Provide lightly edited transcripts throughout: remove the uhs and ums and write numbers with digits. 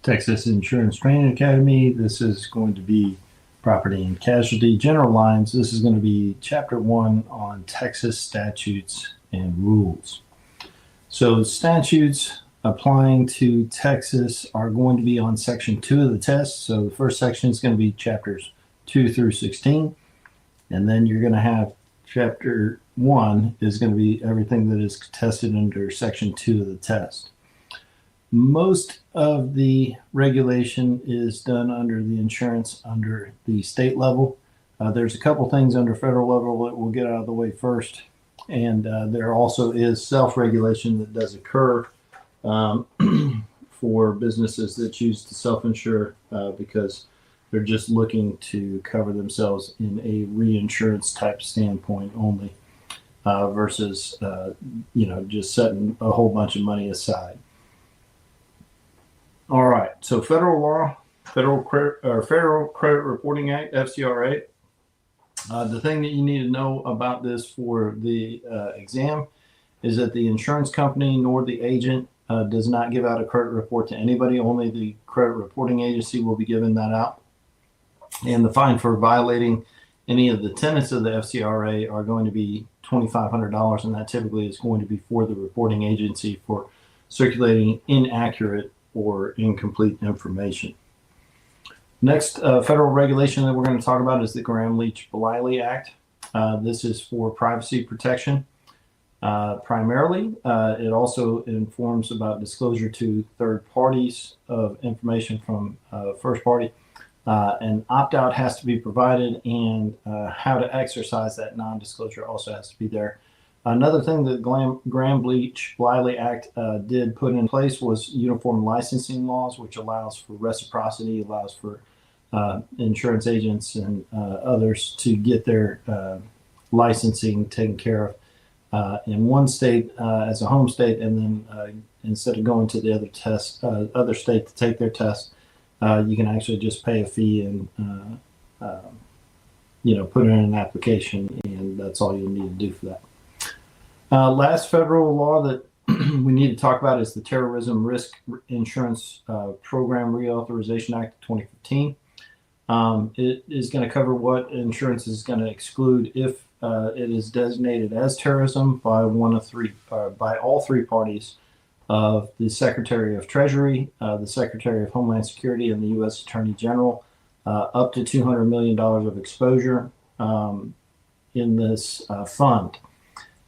Texas Insurance Training Academy. This is going to be property and casualty general lines. This is going to be chapter 1 on Texas statutes and rules. So statutes applying to Texas are going to be on section 2 of the test. So the first section is going to be chapters 2 through 16. And then you're going to have chapter 1 is going to be everything that is tested under section 2 of the test. Most of the regulation is done under the insurance under the state level. There's a couple things under federal level that we'll get out of the way first. And there also is self-regulation that does occur for businesses that choose to self-insure because they're just looking to cover themselves in a reinsurance type standpoint only versus, just setting a whole bunch of money aside. All right, so federal law, Federal Credit Reporting Act, FCRA. The thing that you need to know about this for the exam is that the insurance company nor the agent does not give out a credit report to anybody. Only the credit reporting agency will be giving that out. And the fine for violating any of the tenets of the FCRA are going to be $2,500, and that typically is going to be for the reporting agency for circulating inaccurate or incomplete information. Next federal regulation that we're going to talk about is the Graham-Leach-Bliley Act. This is for privacy protection. Primarily, it also informs about disclosure to third parties of information from first party. An opt-out has to be provided, and how to exercise that non-disclosure also has to be there. Another thing that Graham-Leach-Bliley Act did put in place was uniform licensing laws, which allows for reciprocity, allows for insurance agents and others to get their licensing taken care of in one state as a home state, and then instead of going to the other state to take their test, you can actually just pay a fee and put in an application, and that's all you'll need to do for that. Last federal law that we need to talk about is the Terrorism Risk Insurance Program Reauthorization Act of 2015. It is going to cover what insurance is going to exclude if it is designated as terrorism by by all three parties of the Secretary of Treasury, the Secretary of Homeland Security, and the U.S. Attorney General, up to $200 million of exposure in this fund.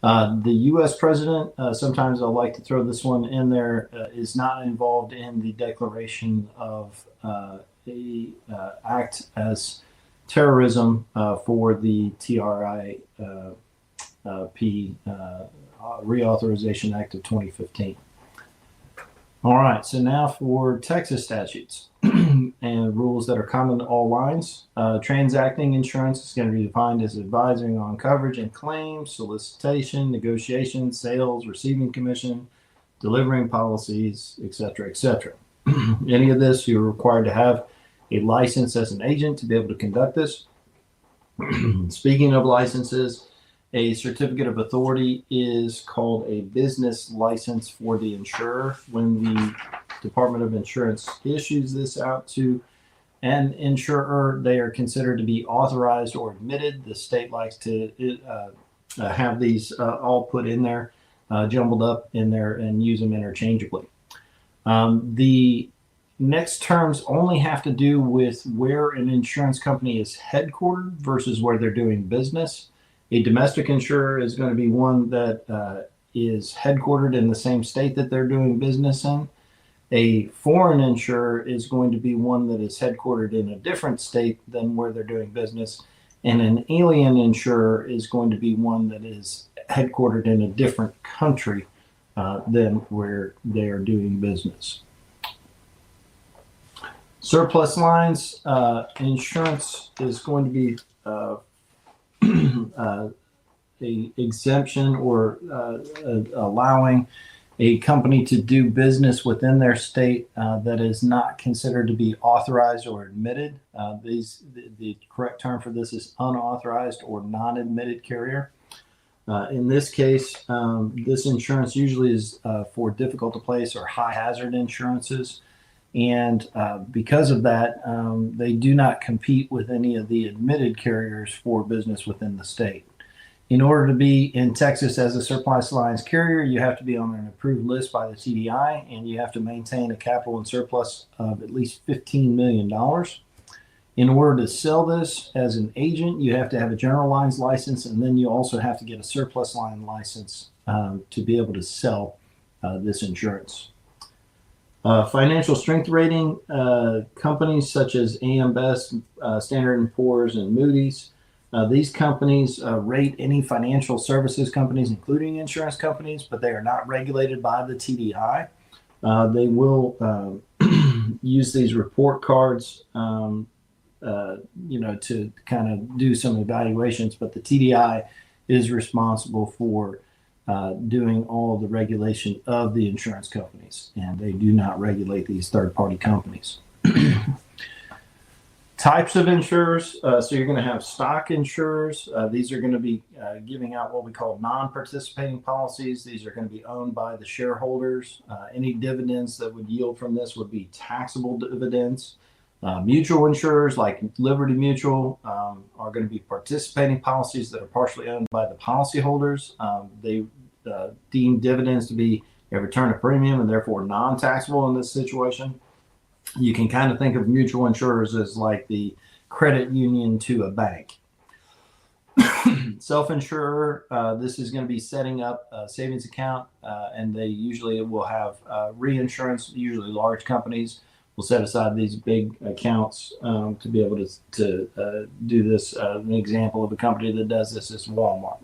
The U.S. president, sometimes I like to throw this one in there, is not involved in the declaration of the act as terrorism for the TRIP Reauthorization Act of 2015. All right, so now for Texas statutes and rules that are common to all lines. Transacting insurance is going to be defined as advising on coverage and claims, solicitation, negotiation, sales, receiving commission, delivering policies, etc., etc. Any of this, you're required to have a license as an agent to be able to conduct this. Speaking of licenses, a certificate of authority is called a business license for the insurer. When the Department of Insurance issues this out to an insurer, they are considered to be authorized or admitted. The state likes to have these all put in there, jumbled up in there, and use them interchangeably. The next terms only have to do with where an insurance company is headquartered versus where they're doing business. A domestic insurer is going to be one that is headquartered in the same state that they're doing business in. A foreign insurer is going to be one that is headquartered in a different state than where they're doing business. And an alien insurer is going to be one that is headquartered in a different country than where they are doing business. Surplus lines, insurance is going to be a exemption or allowing a company to do business within their state that is not considered to be authorized or admitted. The correct term for this is unauthorized or non-admitted carrier. In this case, this insurance usually is for difficult to place or high hazard insurances. And because of that, they do not compete with any of the admitted carriers for business within the state. In order to be in Texas as a surplus lines carrier, you have to be on an approved list by the TDI, and you have to maintain a capital and surplus of at least $15 million. In order to sell this as an agent, you have to have a general lines license, and then you also have to get a surplus line license to be able to sell this insurance. Financial strength rating companies such as AM Best, Standard & Poor's, and Moody's. These companies rate any financial services companies, including insurance companies, but they are not regulated by the TDI. They will use these report cards, to kind of do some evaluations, but the TDI is responsible for doing all the regulation of the insurance companies, and they do not regulate these third-party companies. Types of insurers. So you're going to have stock insurers. These are going to be giving out what we call non-participating policies. These are going to be owned by the shareholders. Any dividends that would yield from this would be taxable dividends. Mutual insurers like Liberty Mutual are going to be participating policies that are partially owned by the policyholders. They deem dividends to be a return of premium and therefore non-taxable in this situation. You can kind of think of mutual insurers as like the credit union to a bank. Self-insurer, this is going to be setting up a savings account, and they usually will have reinsurance. Usually large companies will set aside these big accounts to be able to do this. An example of a company that does this is Walmart.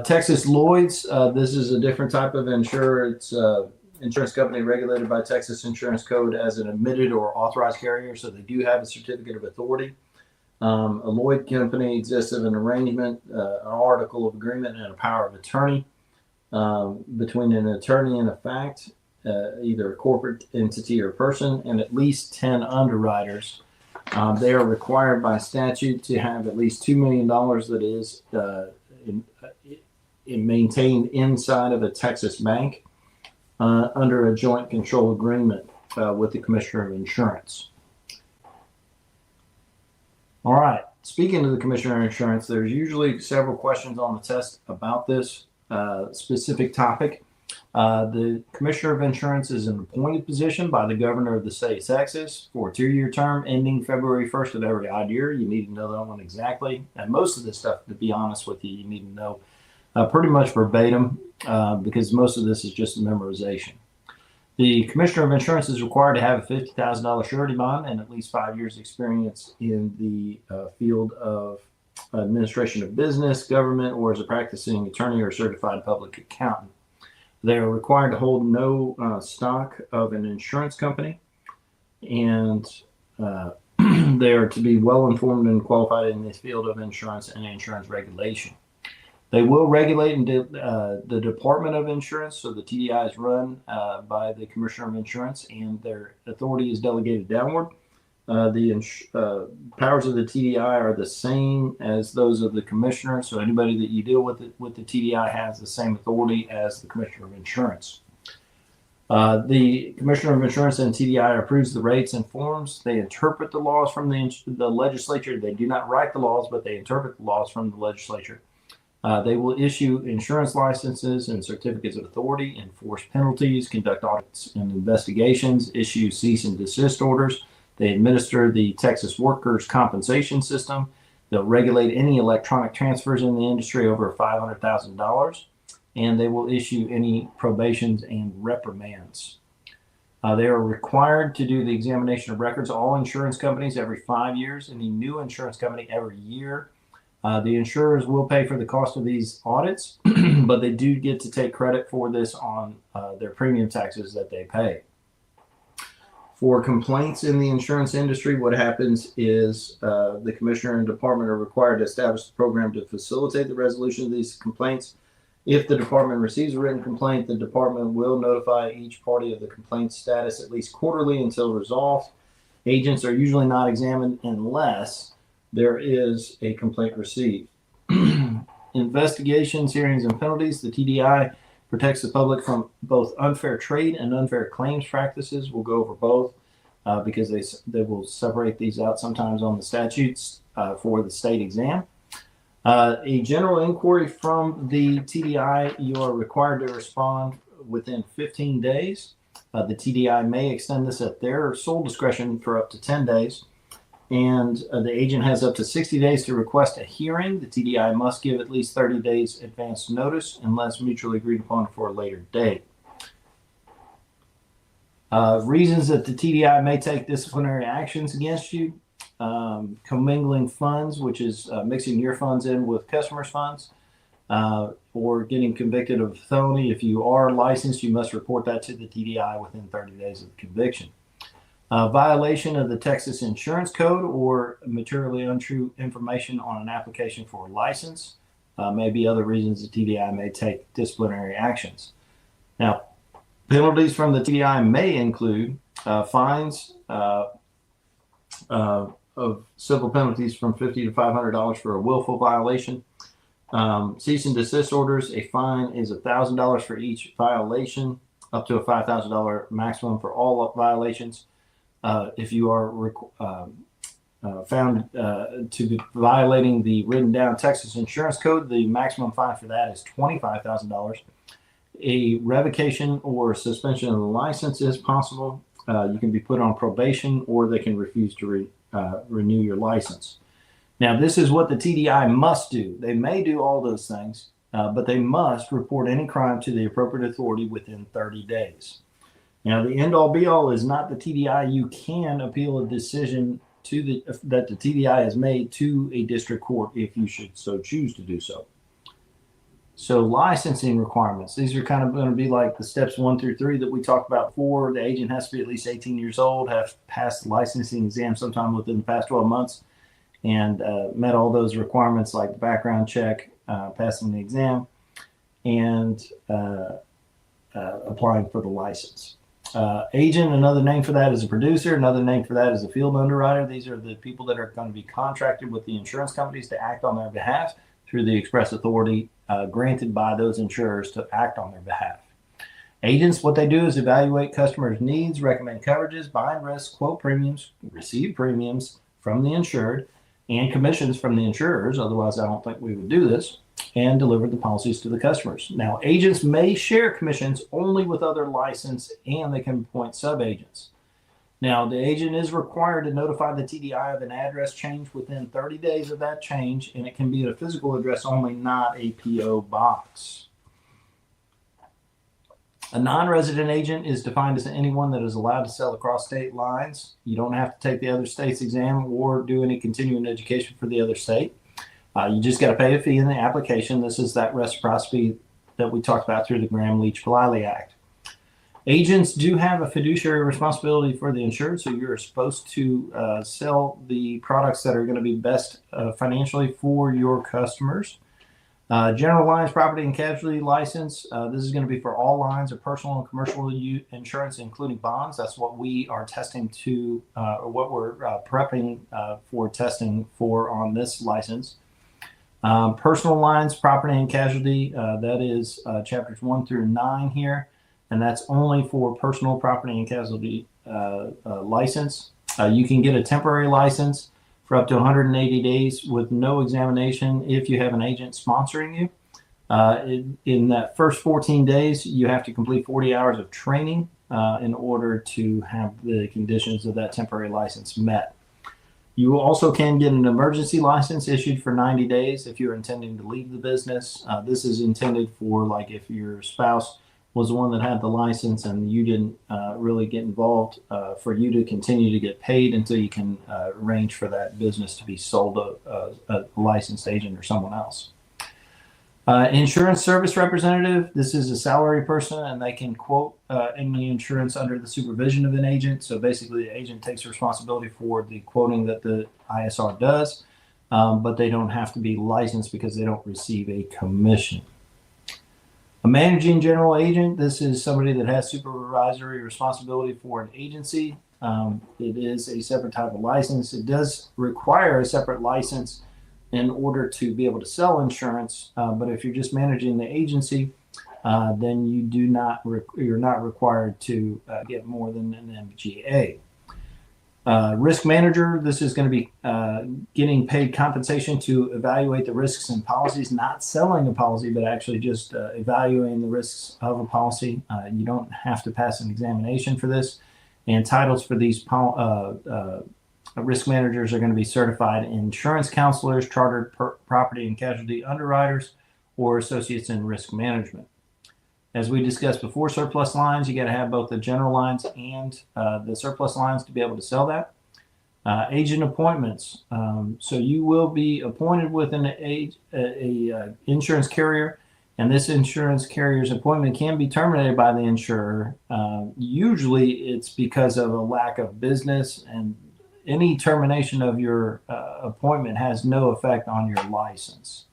Texas Lloyd's, this is a different type of insurer. It's insurance company regulated by Texas Insurance Code as an admitted or authorized carrier, so they do have a certificate of authority. A Lloyd company exists of an arrangement, an article of agreement, and a power of attorney between an attorney and a fact, either a corporate entity or person, and at least 10 underwriters. They are required by statute to have at least $2 million that is maintained inside of a Texas bank under a joint control agreement with the Commissioner of Insurance. All right. Speaking of the Commissioner of Insurance, there's usually several questions on the test about this specific topic. The Commissioner of Insurance is an appointed position by the governor of the state of Texas for a 2-year term ending February 1st of every odd year. You need to know that one exactly. And most of this stuff, to be honest with you, you need to know pretty much verbatim because most of this is just memorization. The Commissioner of Insurance is required to have a $50,000 surety bond and at least 5 years experience in the field of administration of business, government, or as a practicing attorney or certified public accountant. They are required to hold no stock of an insurance company, and they are to be well informed and qualified in the field of insurance and insurance regulation. They will regulate the Department of Insurance, so the TDI is run by the Commissioner of Insurance, and their authority is delegated downward. The powers of the TDI are the same as those of the Commissioner, so anybody that you deal with the TDI has the same authority as the Commissioner of Insurance. The Commissioner of Insurance and TDI approves the rates and forms. They interpret the laws from the legislature. They do not write the laws, but they interpret the laws from the legislature. They will issue insurance licenses and certificates of authority, enforce penalties, conduct audits and investigations, issue cease and desist orders. They administer the Texas Workers' Compensation System. They'll regulate any electronic transfers in the industry over $500,000, and they will issue any probations and reprimands. They are required to do the examination of records. All insurance companies every 5 years, any new insurance company every year. The insurers will pay for the cost of these audits, but they do get to take credit for this on their premium taxes that they pay. For complaints in the insurance industry, what happens is the commissioner and department are required to establish a program to facilitate the resolution of these complaints. If the department receives a written complaint, the department will notify each party of the complaint status at least quarterly until resolved. Agents are usually not examined unless there is a complaint received. Investigations, hearings, and penalties. The TDI protects the public from both unfair trade and unfair claims practices. We'll go over both because they will separate these out sometimes on the statutes for the state exam. A general inquiry from the TDI, you are required to respond within 15 days. The TDI may extend this at their sole discretion for up to 10 days. And the agent has up to 60 days to request a hearing. The TDI must give at least 30 days advance notice unless mutually agreed upon for a later date. Reasons that the TDI may take disciplinary actions against you. Commingling funds, which is mixing your funds in with customers' funds, or getting convicted of felony. If you are licensed, you must report that to the TDI within 30 days of the conviction. Violation of the Texas Insurance Code or materially untrue information on an application for a license may be other reasons the TDI may take disciplinary actions. Now, penalties from the TDI may include fines of civil penalties from $50 to $500 for a willful violation. Cease and desist orders, a fine is $1,000 for each violation, up to a $5,000 maximum for all violations. If you are found to be violating the written down Texas Insurance Code, the maximum fine for that is $25,000. A revocation or suspension of the license is possible. You can be put on probation, or they can refuse to renew your license. Now, this is what the TDI must do. They may do all those things, but they must report any crime to the appropriate authority within 30 days. Now, the end-all be-all is not the TDI. You can appeal a decision that the TDI has made to a district court if you should so choose to do so. So licensing requirements. These are kind of going to be like the steps 1 through 3 that we talked about before. The agent has to be at least 18 years old, have passed the licensing exam sometime within the past 12 months, and met all those requirements like the background check, passing the exam, and applying for the license. Agent, another name for that is a producer. Another name for that is a field underwriter. These are the people that are going to be contracted with the insurance companies to act on their behalf through the express authority granted by those insurers to act on their behalf. Agents, what they do is evaluate customers' needs, recommend coverages, bind risks, quote premiums, receive premiums from the insured, and commissions from the insurers. Otherwise, I don't think we would do this, and deliver the policies to the customers. Now, agents may share commissions only with other licensed, and they can appoint sub-agents. Now, the agent is required to notify the TDI of an address change within 30 days of that change, and it can be at a physical address only, not a PO box. A non-resident agent is defined as anyone that is allowed to sell across state lines. You don't have to take the other state's exam or do any continuing education for the other state. You just got to pay a fee in the application. This is that reciprocity that we talked about through the Graham-Leach-Bliley Act. Agents do have a fiduciary responsibility for the insured, so you're supposed to sell the products that are going to be best financially for your customers. General lines, property and casualty license. This is going to be for all lines of personal and commercial insurance, including bonds. That's what we are testing to, or what we're prepping for testing for on this license. Personal lines, property and casualty, that is chapters 1 through 9 here, and that's only for personal property and casualty license. You can get a temporary license for up to 180 days with no examination if you have an agent sponsoring you. In that first 14 days, you have to complete 40 hours of training in order to have the conditions of that temporary license met. You also can get an emergency license issued for 90 days if you're intending to leave the business. This is intended for, like, if your spouse was the one that had the license and you didn't really get involved, for you to continue to get paid until you can arrange for that business to be sold to a licensed agent or someone else. Insurance service representative, this is a salary person, and they can quote any insurance under the supervision of an agent. So basically, the agent takes responsibility for the quoting that the ISR does, but they don't have to be licensed because they don't receive a commission. A managing general agent, this is somebody that has supervisory responsibility for an agency. It is a separate type of license. It does require a separate license in order to be able to sell insurance, but if you're just managing the agency, then you're not required to get more than an MGA. Risk manager, this is going to be getting paid compensation to evaluate the risks in policies, not selling a policy, but actually just evaluating the risks of a policy. You don't have to pass an examination for this. And titles for these risk managers are going to be certified insurance counselors, chartered property and casualty underwriters, or associates in risk management. As we discussed before, surplus lines, you got to have both the general lines and the surplus lines to be able to sell that. Agent appointments. So you will be appointed with an insurance carrier, and this insurance carrier's appointment can be terminated by the insurer. Usually it's because of a lack of business, and any termination of your appointment has no effect on your license.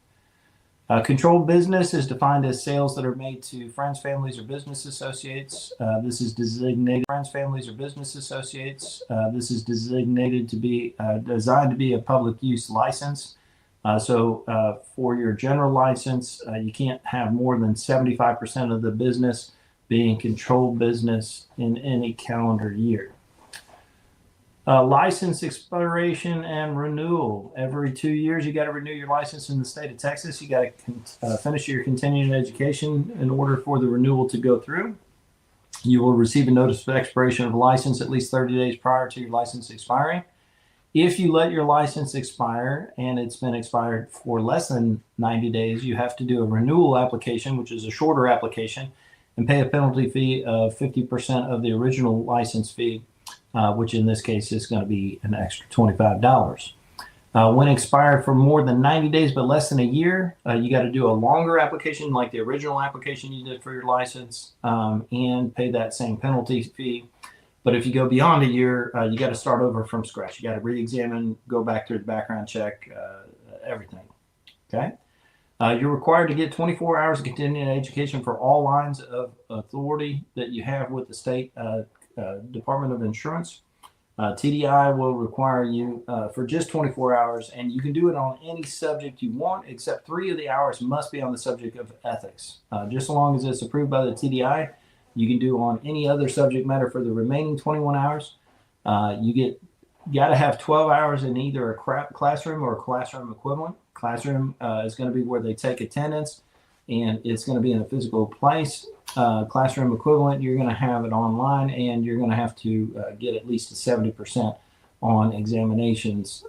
Controlled business is defined as sales that are made to friends, families, or business associates. This is designated friends, families, or business associates. This is designated to be designed to be a public use license. So for your general license, you can't have more than 75% of the business being controlled business in any calendar year. License expiration and renewal. Every 2 years, you got to renew your license in the state of Texas. You got to finish your continuing education in order for the renewal to go through. You will receive a notice of expiration of license at least 30 days prior to your license expiring. If you let your license expire and it's been expired for less than 90 days, you have to do a renewal application, which is a shorter application, and pay a penalty fee of 50% of the original license fee, which in this case is going to be an extra $25. When expired for more than 90 days but less than a year, you got to do a longer application like the original application you did for your license, and pay that same penalty fee. But if you go beyond a year, you got to start over from scratch. You got to re-examine, go back through the background check, everything. Okay. You're required to get 24 hours of continuing education for all lines of authority that you have with the state Department of Insurance. TDI will require you for just 24 hours, and you can do it on any subject you want, except 3 of the hours must be on the subject of ethics. Just as long as it's approved by the TDI, you can do on any other subject matter for the remaining 21 hours. You got to have 12 hours in either a classroom or a classroom equivalent. Classroom is going to be where they take attendance, and it's going to be in a physical place. Classroom equivalent, you're going to have it online, and you're going to have to get at least a 70% on examinations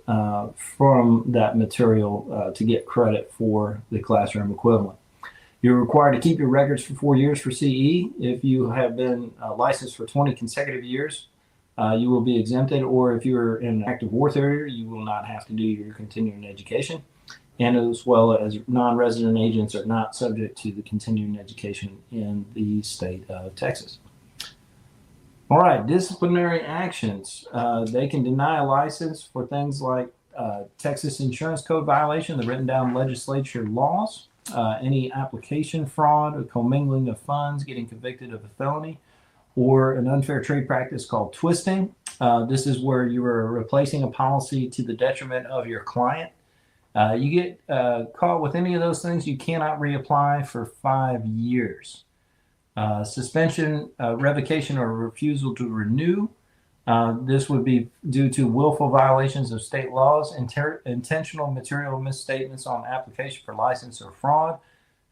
from that material to get credit for the classroom equivalent. You're required to keep your records for 4 years for CE. If you have been licensed for 20 consecutive years, you will be exempted, or if you're in an active warfare, you will not have to do your continuing education. And as well as non-resident agents are not subject to the continuing education in the state of Texas. All right, disciplinary actions. They can deny a license for things like Texas Insurance Code violation, the written down legislature laws, any application fraud, a commingling of funds, getting convicted of a felony, or an unfair trade practice called twisting. This is where you are replacing a policy to the detriment of your client. You get caught with any of those things, you cannot reapply for 5 years. Suspension, revocation, or refusal to renew. This would be due to willful violations of state laws, intentional material misstatements on application for license or fraud,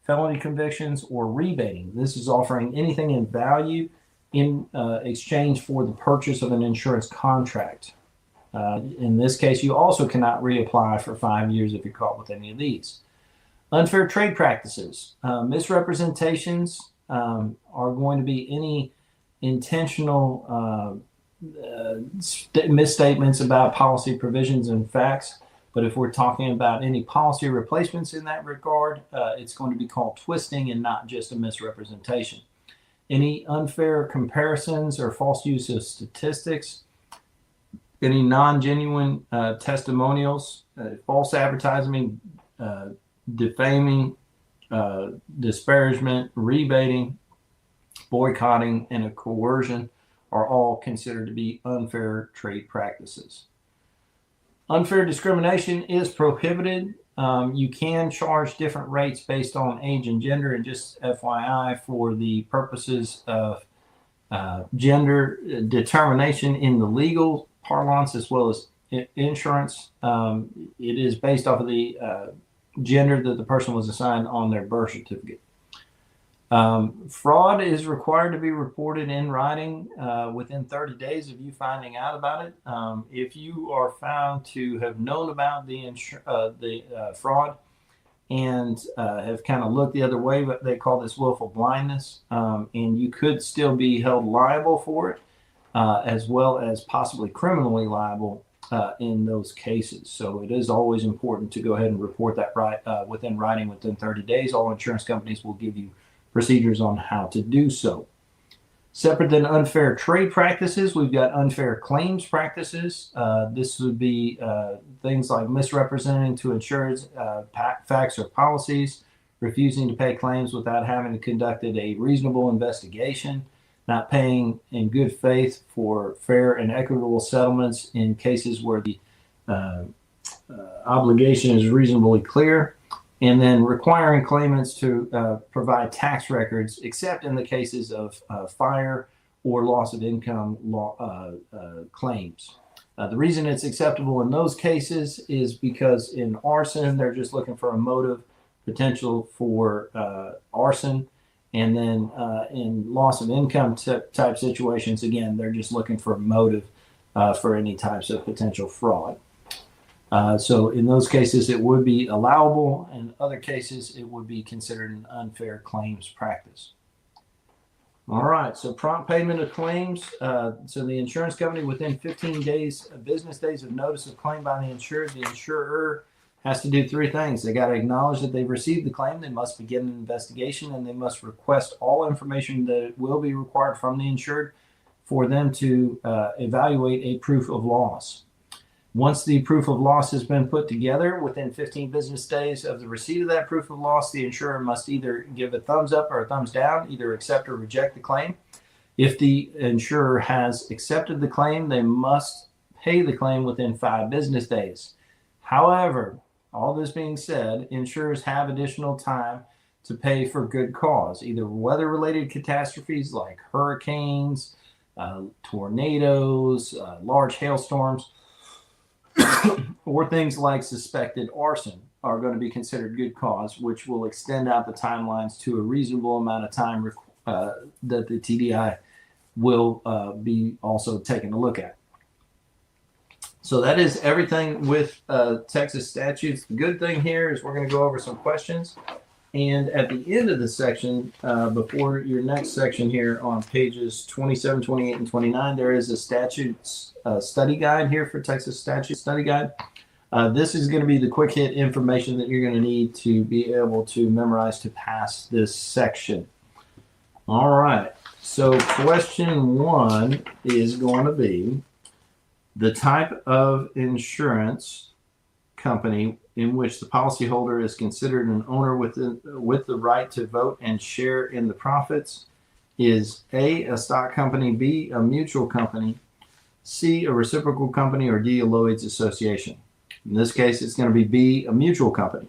felony convictions, or rebating. This is offering anything in value in exchange for the purchase of an insurance contract. In this case, you also cannot reapply for 5 years if you're caught with any of these. Unfair trade practices. Misrepresentations are going to be any intentional misstatements about policy provisions and facts. But if we're talking about any policy replacements in that regard, it's going to be called twisting and not just a misrepresentation. Any unfair comparisons or false use of statistics, any non-genuine testimonials, false advertising, defaming, disparagement, rebating, boycotting, and a coercion are all considered to be unfair trade practices. Unfair discrimination is prohibited. You can charge different rates based on age and gender. And just FYI, for the purposes of gender determination in the legal parlance as well as insurance, it is based off of the gender that the person was assigned on their birth certificate. Fraud is required to be reported in writing within 30 days of you finding out about it. If you are found to have known about the fraud and have kind of looked the other way, but they call this willful blindness, and you could still be held liable for it, as well as possibly criminally liable in those cases. So it is always important to go ahead and report that within writing within 30 days. All insurance companies will give you procedures on how to do so. Separate than unfair trade practices, we've got unfair claims practices. This would be things like misrepresenting to insureds facts or policies, refusing to pay claims without having conducted a reasonable investigation, not paying in good faith for fair and equitable settlements in cases where the obligation is reasonably clear, and then requiring claimants to provide tax records, except in the cases of fire or loss of income claims. The reason it's acceptable in those cases is because in arson, they're just looking for a motive potential for arson. And then in loss of income type situations, again, they're just looking for a motive for any types of potential fraud. So in those cases, it would be allowable. In other cases, it would be considered an unfair claims practice. All right, so prompt payment of claims. So the insurance company, within 15 business days of notice of claim by the insurer has to do three things. They got to acknowledge that they've received the claim. They must begin an investigation, and they must request all information that will be required from the insured for them to evaluate a proof of loss. Once the proof of loss has been put together, within 15 business days of the receipt of that proof of loss, the insurer must either give a thumbs up or a thumbs down, either accept or reject the claim. If the insurer has accepted the claim, they must pay the claim within 5 business days. However, all this being said, insurers have additional time to pay for good cause, either weather-related catastrophes like hurricanes, tornadoes, large hailstorms, or things like suspected arson are going to be considered good cause, which will extend out the timelines to a reasonable amount of time that the TDI will be also taking a look at. So that is everything with Texas statutes. The good thing here is we're going to go over some questions. And at the end of the section, before your next section here on pages 27, 28, and 29, there is a statutes study guide here for Texas statute study guide. This is going to be the quick hit information that you're going to need to be able to memorize to pass this section. All right. So question 1 is going to be the type of insurance company in which the policyholder is considered an owner with the right to vote and share in the profits is A, a stock company, B, a mutual company, C, a reciprocal company, or D, a Lloyd's association. In this case, it's going to be B, a mutual company.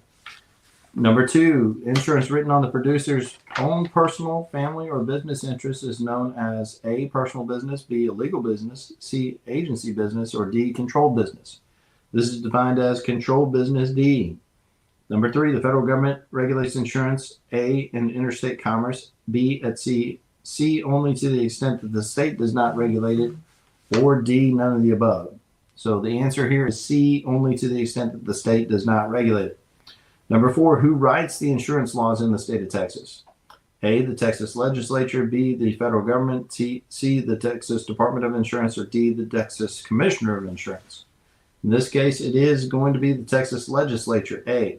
Number 2, insurance written on the producer's own personal, family, or business interest is known as A, personal business, B, a legal business, C, agency business, or D, controlled business. This is defined as controlled business D. Number 3, the federal government regulates insurance, A, in interstate commerce, B, at sea, C, only to the extent that the state does not regulate it, or D, none of the above. So the answer here is C, only to the extent that the state does not regulate it. Number 4, who writes the insurance laws in the state of Texas? A, the Texas legislature, B, the federal government, C, the Texas Department of Insurance, or D, the Texas Commissioner of Insurance. In this case, it is going to be the Texas legislature, A.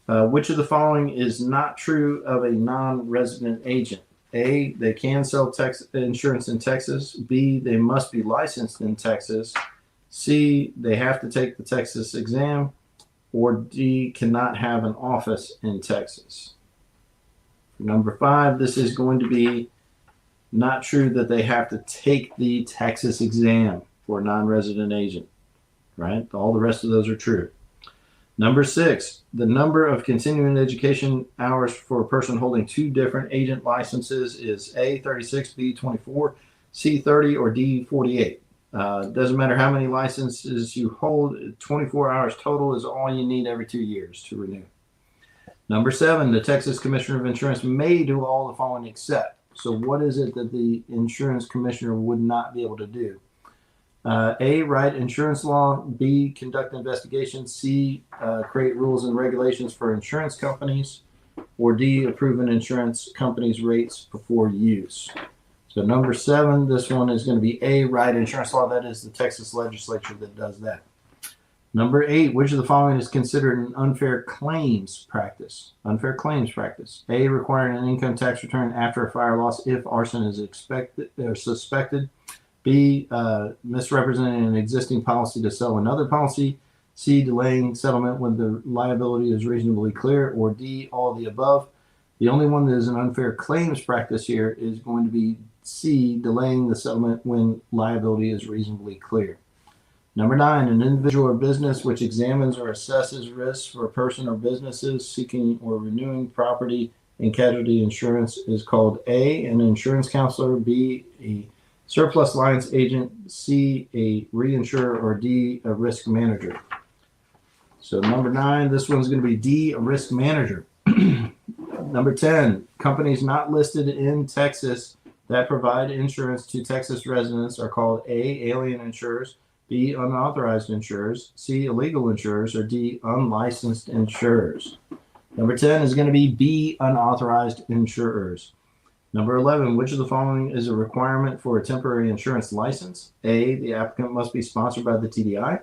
Which of the following is not true of a non-resident agent? A, they can sell insurance in Texas. B, they must be licensed in Texas. C, they have to take the Texas exam. Or D, cannot have an office in Texas. Number 5, this is going to be not true that they have to take the Texas exam for a non-resident agent, right? All the rest of those are true. Number 6, the number of continuing education hours for a person holding 2 different agent licenses is A, 36, B, 24, C, 30, or D, 48. Doesn't matter how many licenses you hold, 24 hours total is all you need every 2 years to renew. Number 7, the Texas Commissioner of Insurance may do all the following except. So what is it that the insurance commissioner would not be able to do? A, write insurance law. B, conduct investigations. C, create rules and regulations for insurance companies. Or D, approve an insurance company's rates before use. So number 7, this one is going to be A, write insurance law. That is the Texas legislature that does that. Number 8, which of the following is considered an unfair claims practice? Unfair claims practice. A, requiring an income tax return after a fire loss if arson is expected or suspected. B, misrepresenting an existing policy to sell another policy. C, delaying settlement when the liability is reasonably clear. Or D, all of the above. The only one that is an unfair claims practice here is going to be C, delaying the settlement when liability is reasonably clear. Number 9, an individual or business which examines or assesses risks for a person or businesses seeking or renewing property and casualty insurance is called A, an insurance counselor, B, a surplus lines agent, C, a reinsurer, or D, a risk manager. So number 9, this one's going to be D, a risk manager. Number 10, companies not listed in Texas that provide insurance to Texas residents are called A, alien insurers, B, unauthorized insurers, C, illegal insurers, or D, unlicensed insurers. Number 10 is going to be B, unauthorized insurers. Number 11, which of the following is a requirement for a temporary insurance license? A, the applicant must be sponsored by the TDI.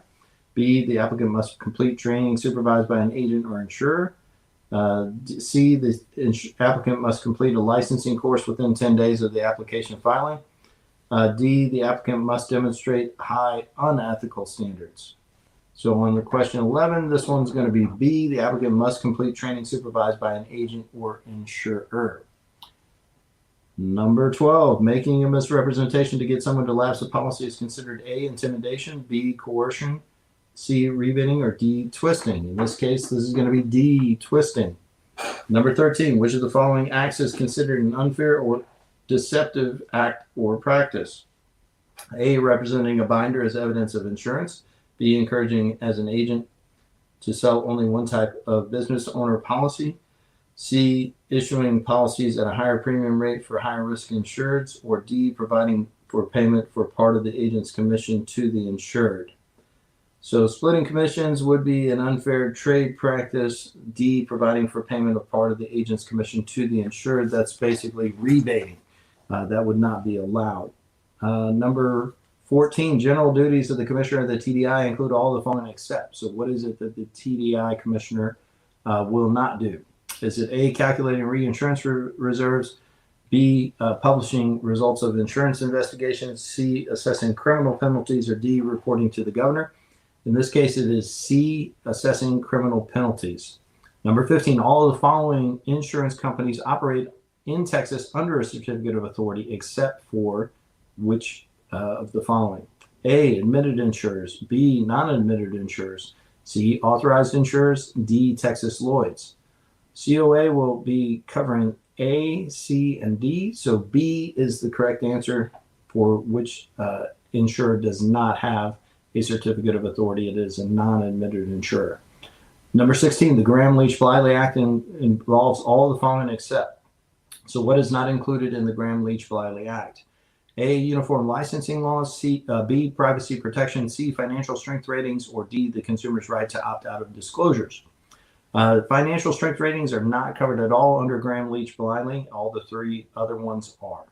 B, the applicant must complete training supervised by an agent or insurer. C, the applicant must complete a licensing course within 10 days of the application filing. D, the applicant must demonstrate high unethical standards. So on the question 11, this one's going to be B, the applicant must complete training supervised by an agent or insurer. Number 12, making a misrepresentation to get someone to lapse a policy is considered A, intimidation, B, coercion, C, rebidding, or D, twisting. In this case, this is going to be D, twisting. Number 13, which of the following acts is considered an unfair or deceptive act or practice? A, representing a binder as evidence of insurance. B, encouraging as an agent to sell only one type of business owner policy. C, issuing policies at a higher premium rate for higher risk insureds. Or D, providing for payment for part of the agent's commission to the insured. So splitting commissions would be an unfair trade practice. D, providing for payment of part of the agent's commission to the insured. That's basically rebating. That would not be allowed. Number 14, general duties of the commissioner of the TDI include all the following except. So what is it that the TDI commissioner will not do? Is it A, calculating reinsurance reserves, B, publishing results of insurance investigations, C, assessing criminal penalties, or D, reporting to the governor? In this case, it is C, assessing criminal penalties. Number 15, all of the following insurance companies operate in Texas under a certificate of authority except for which of the following? A, admitted insurers, B, non-admitted insurers, C, authorized insurers, D, Texas Lloyd's. COA will be covering A, C, and D, so B is the correct answer for which insurer does not have a certificate of authority. It is a non-admitted insurer. Number 16, the Graham-Leach-Bliley Act involves all the following except. So what is not included in the Graham-Leach-Bliley Act? A, uniform licensing laws, C, B, privacy protection, C, financial strength ratings, or D, the consumer's right to opt out of disclosures. Financial strength ratings are not covered at all under Graham-Leach-Bliley. All the 3 other ones are.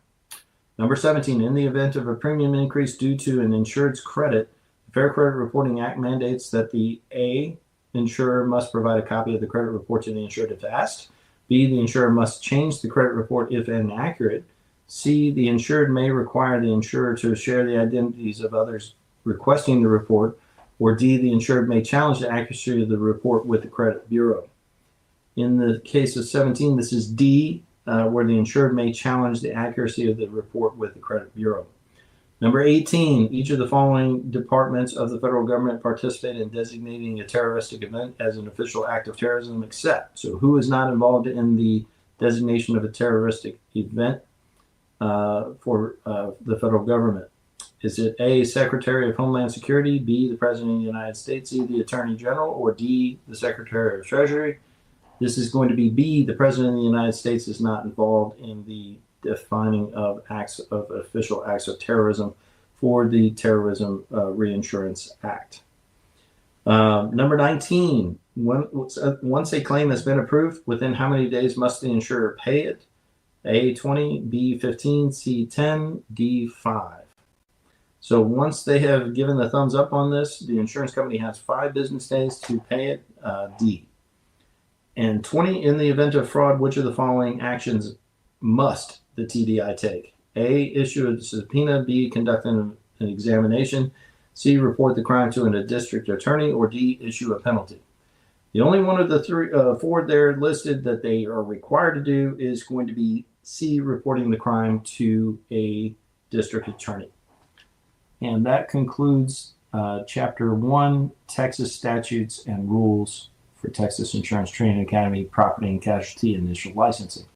Number 17, in the event of a premium increase due to an insured's credit, the Fair Credit Reporting Act mandates that the A, insurer must provide a copy of the credit report to the insured if asked. B, the insurer must change the credit report if inaccurate. C, the insured may require the insurer to share the identities of others requesting the report. Or D, the insured may challenge the accuracy of the report with the credit bureau. In the case of 17, this is D, where the insured may challenge the accuracy of the report with the credit bureau. Number 18, each of the following departments of the federal government participate in designating a terroristic event as an official act of terrorism, except. So who is not involved in the designation of a terroristic event for the federal government? Is it A, Secretary of Homeland Security, B, the President of the United States, C, the Attorney General, or D, the Secretary of Treasury? This is going to be B, the President of the United States is not involved in the defining of official acts of terrorism for the Terrorism Reinsurance Act. Number 19, once a claim has been approved, within how many days must the insurer pay it? A, 20, B, 15, C, 10, D, 5. So once they have given the thumbs up on this, the insurance company has 5 business days to pay it, D. And 20, in the event of fraud, which of the following actions must the TDI take? A, issue a subpoena, B, conduct an examination, C, report the crime to a district attorney, or D, issue a penalty. The only one of the 4 there listed that they are required to do is going to be C, reporting the crime to a district attorney. And that concludes Chapter 1, Texas Statutes and Rules for Texas Insurance Training Academy Property and Casualty Initial Licensing.